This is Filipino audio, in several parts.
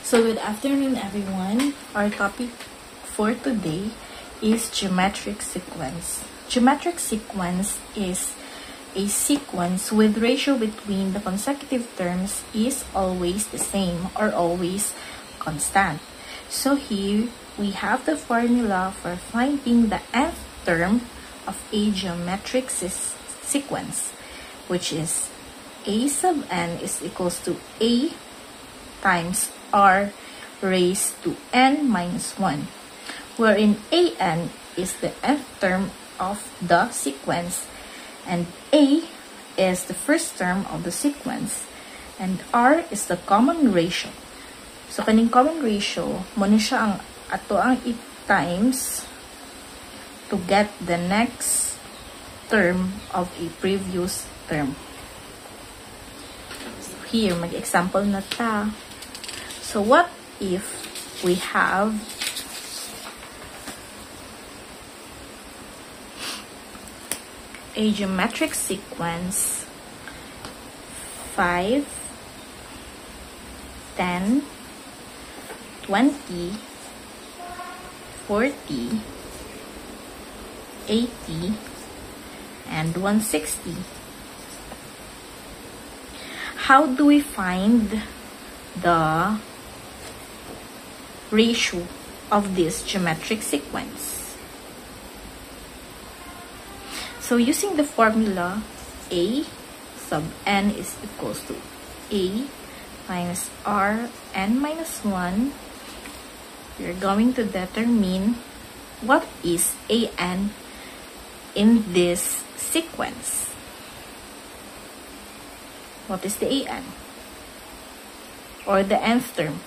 So good afternoon everyone. Our topic for today is geometric sequence. Geometric sequence is a sequence with ratio between the consecutive terms is always the same or always constant. So here we have the formula for finding the nth term of a geometric sequence, which is a sub n is equals to a times r raised to n minus 1, wherein an is the nth term of the sequence, and a is the first term of the sequence, and r is the common ratio. So, kaning common ratio, mo ni siya ang ato ang i-times to get the next term of a previous term. So, here, mag-example na ta. So, what if we have a geometric sequence 5, 10, 20, 40, 80, and 160. How do we find the ratio of this geometric sequence? So using the formula, a sub n is equals to a minus r n minus 1, we're going to determine what is an in this sequence. What is the an? Or the nth term?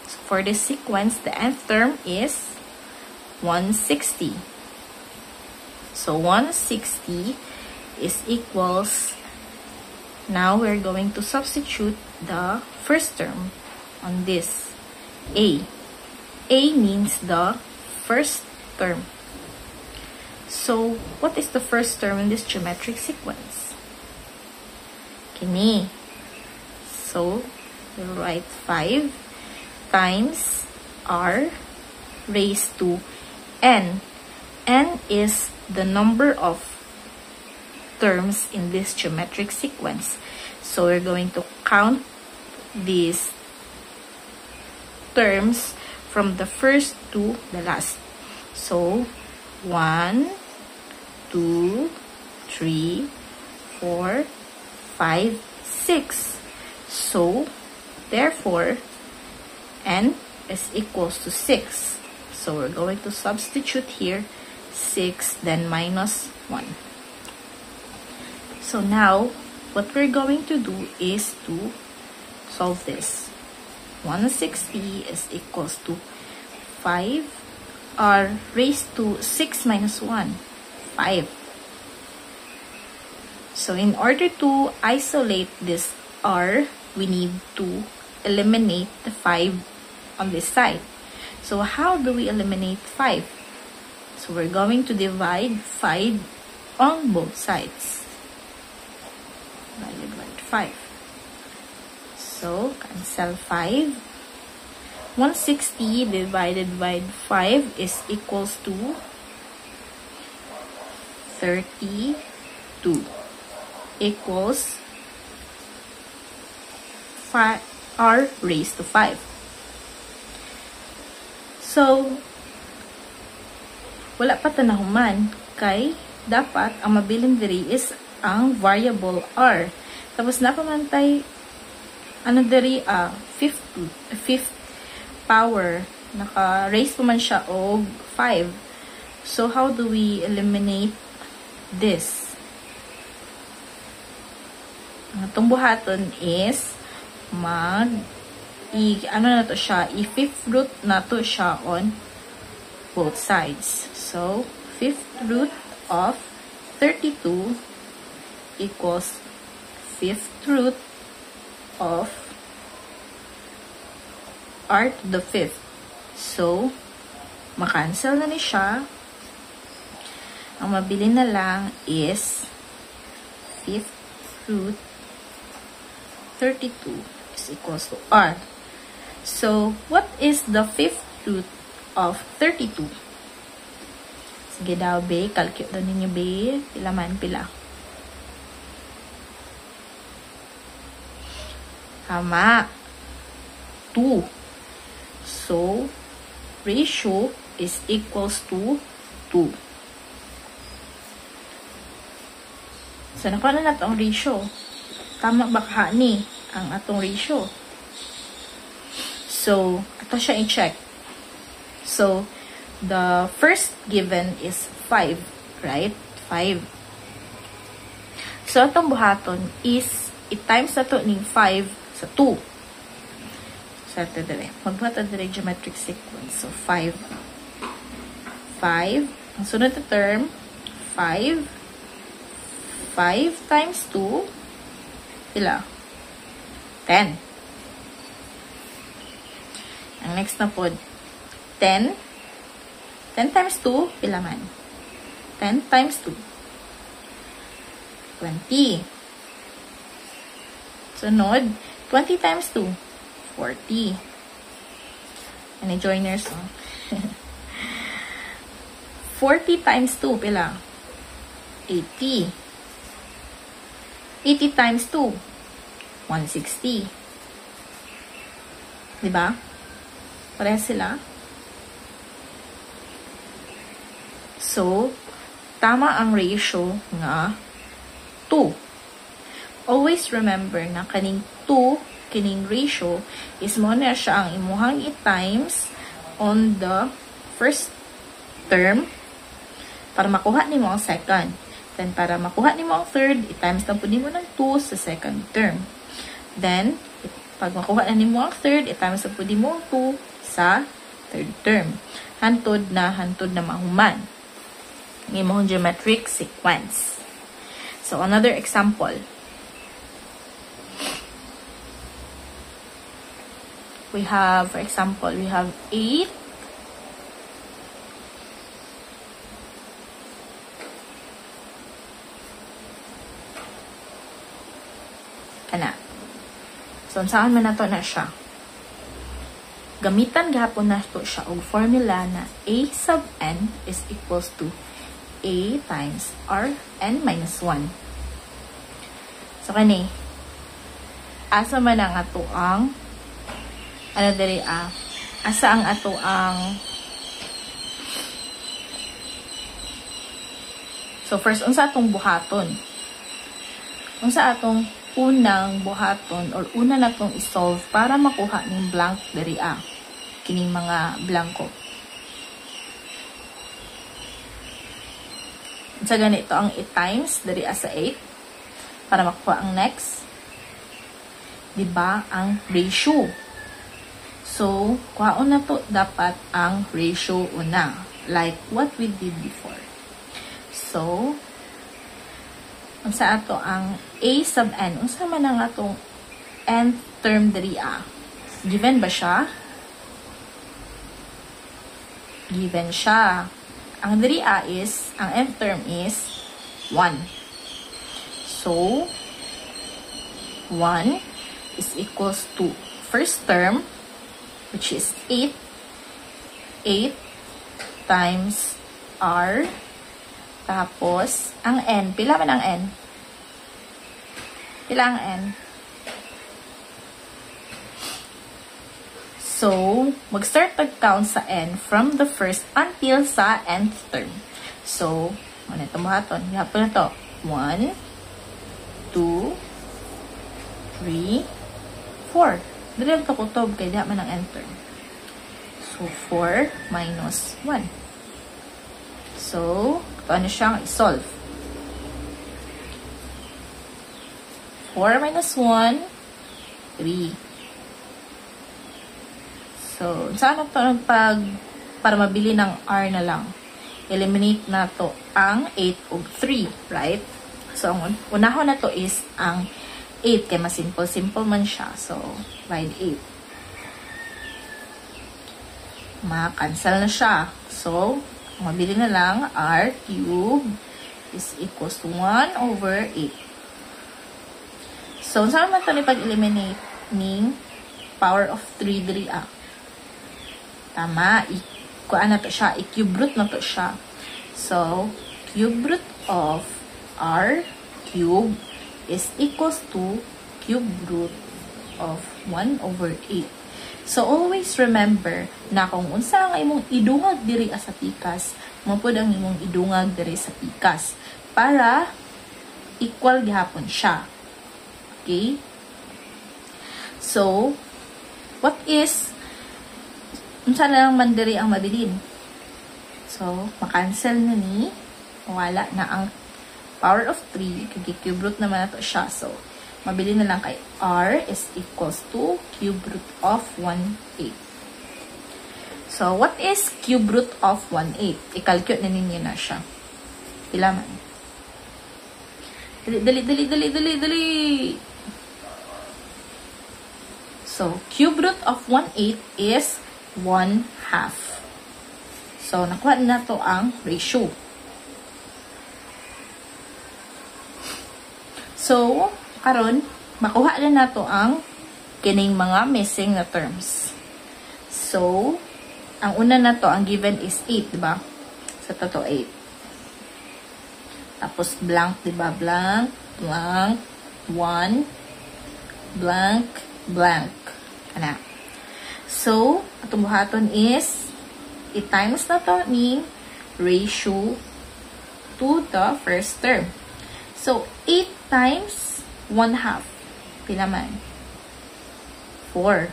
So for this sequence, the nth term is 160. So 160 is equals, now we're going to substitute the first term on this a. A means the first term. So what is the first term in this geometric sequence? Kini. So we'll write 5 times r raised to n. N is the number of terms in this geometric sequence. So we're going to count these terms from the first to the last. So 1, 2, 3, 4, 5, 6. So therefore n is equals to 6. So we're going to substitute here 6, then minus 1. So now, what we're going to do is to solve this. 160 is equals to 5r raised to 6 minus 1, 5. So in order to isolate this r, we need to eliminate the 5 on this side. So how do we eliminate 5? So we're going to divide 5 on both sides. Divide 5. So cancel 5. 160 divided by 5 is equals to 32 equals 5r raised to 5. So wala pa tanahuman kay dapat ang mabilin diri is ang variable r. Tapos napamantay ano diri fifth power, naka-raise pa man siya og 5. So how do we eliminate this? Ang atong buhaton is i-fifth root na to siya on both sides. So, fifth root of 32 equals fifth root of r to the fifth. So, makancel na ni siya. Ang mabili na lang is fifth root 32 is equals to r. So, what is the fifth root of 32? Sige daw, be. Calculate daw ninyo, be. Pila man, pila. Tama. 2. So, ratio is equals to 2. So, nakuha na natin ang ratio. Tama ba ka ni ang atong ratio? So, ito siya i-check. So, the first given is 5, right? 5. So, itong buhaton is, i-times na to ni 5 sa 2. So, ito dire. Magbuhat na dire geometric sequence. So, 5. 5. Ang sunod na term, 5. 5 times 2, pila? 10. Ang next na po, 10. 10 times 2, pila man? 10 times 2. 20. Sunod, 20 times 2, 40. Ano joiners, no? 40 times 2, pila? 80. 80 times 2, 160. Diba? Parehas sila. So, tama ang ratio nga 2. Always remember na kaning 2, kining ratio, is mo na siya ang imuhang i-times on the first term para makuha ni mo ang second. Then, para makuha ni mo ang third, i-times lang po ni mo ng 2 sa second term. Then, pag makuha na ni mo ang third, i-times lang po ni mo ang 2 sa third term. Hantod na mahuman. Ang imong geometric sequence. So, another example. We have, for example, we have 8. Kana. So, saan man nato na siya? Gamitan gahapon na to siya og formula na a sub n is equals to a times rn minus 1. So, kani, asa man ang ato ang asa ang ato ang so, first, unsa atong buhaton? Unsa atong unang buhaton or una na itong isolve para makuha ng blank diri kining mga blanco. Sa ganito ang i-times diri sa 8 para makuha ang next. Diba? Ang ratio. So, kuhaon na to dapat ang ratio una. Like what we did before. So, unsa ato ang a sub n? Unsa man ang atong nth term diri Given ba siya? Given siya. Ang diri is, ang nth term is 1. So, 1 is equals to first term, which is 8. 8 times r. Tapos, ang n. Pila man ang n? Pila ang n? So, mag-start pag-count sa n from the first until sa nth term. So, ano ito buhaton? Hapon na to. 1, 2, 3, 4. Dili lang ito kutob kaya diha man ang nth term. So, 4 minus 1. So, paano siyang i-solve? 4 minus 1, 3. So, saan ito para mabili ng r na lang? Eliminate na to ang 8 ug 3, right? So, ang unahon na to is ang 8, kaya mas simple man siya. So, divide 8. Ma-cancel na siya. So, mabili na lang, r cubed is equals to 1 over 8. So, saan man ito pag-eliminate ning power of 3 diri Tama, kuan na to siya, i-cube root na to siya. So, cube root of r cube is equals to cube root of 1 over 8. So, always remember na kung unsa nga imong idungag diri sa pikas, mapod ang imong idungag diri sa pikas para equal gihapon siya. Okay? So, what is unsa na lang man diri ang mabilin? So, makancel na ni, wala na ang power of 3, kaya cube root naman na to siya. So, mabili na lang kay r is equals to cube root of 1/8. So, what is cube root of 1/8? I-calculate na ninyo na siya. Pila man? Dali. So, cube root of 1/8 is 1/2. So, nakuha na to ang ratio. So, karon makuha na nato ang kining mga missing na terms. So, ang una na to, ang given is 8, diba? So, to 8. Tapos, blank, diba? Blank, 1, blank. Ana. So, atong buhaton is, i-times na to ni ratio to the first term. So, 8 times 1/2. Pila man? 4.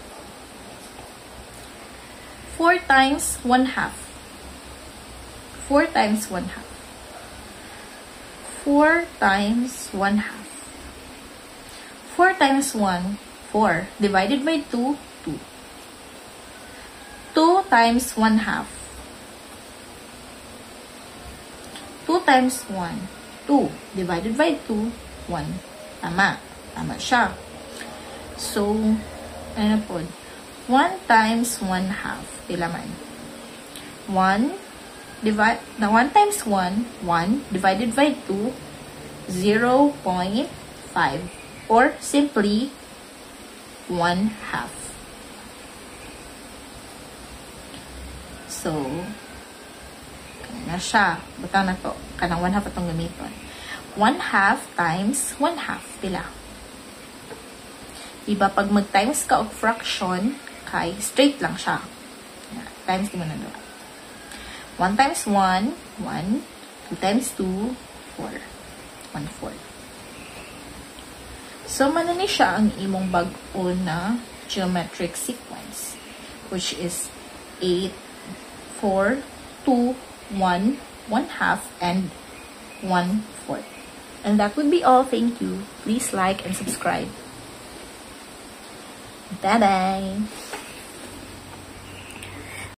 4 times 1/2. 4 times 1/2. 4 times 1/2. 4 times 1, 4. Divided by 2, 2. 2 times 1/2. 2 times 1, 2. Divided by 2, 1. Tama. Tama siya. So, ano po? 1 times 1/2. Pila man? 1 times 1, 1. Divided by 2, 0.5. Or simply, 1/2. So, na siya. Butang na to. Kanang 1/2 itong gamiton. 1/2 times 1/2. Pila? Diba, pag mag-times ka og fraction, kay straight lang siya. Times di mo na doon. 1 times 1, 1. 2 times 2, 4. 1/4. So, manani siya ang imong bag-o na geometric sequence, which is 8, 4, 2, 1, 1/2, and 1/4. And that would be all. Thank you. Please like and subscribe. Bye-bye.